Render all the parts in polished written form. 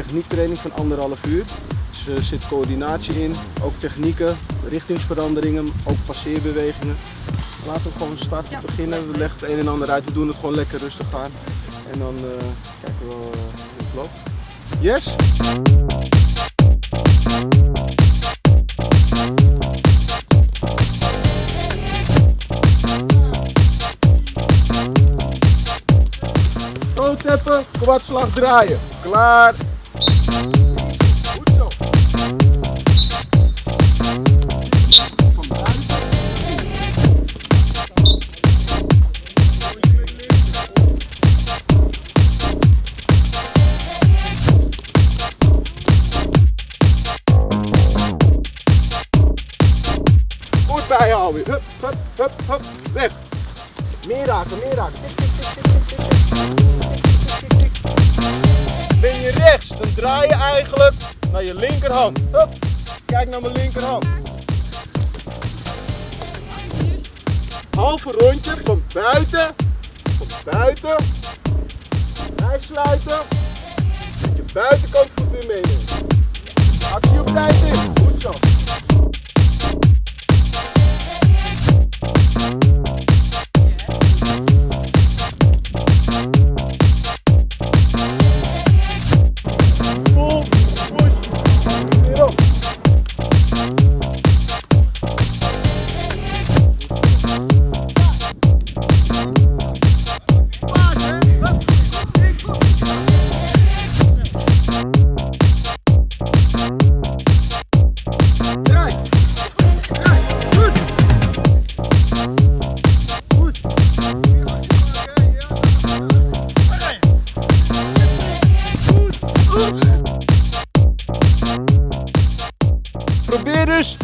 techniektraining van 1,5 uur. Dus er zit coördinatie in, ook technieken, richtingsveranderingen, ook passeerbewegingen. Laten we gewoon starten, beginnen. We leggen het een en ander uit. We doen het gewoon lekker rustig aan. En dan kijken we hoe het loopt. Yes? Toonsteppen, kwartslag draaien. Klaar. Goed zo. Goed bijhouden. Hup, hup, hup, hup. Weg. Meer raken, meer raken. Tik, tik, tik, tik, tik, tik. Ben je rechts, dan draai je eigenlijk naar je linkerhand. Hup. Kijk naar mijn linkerhand. Halve rondje van buiten. Van buiten. Rij sluiten. Met je buitenkant voet weer meenemen. Actie op tijd in. Goed zo. Probeer dus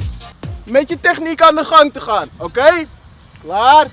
met je techniek aan de gang te gaan, oké? Klaar?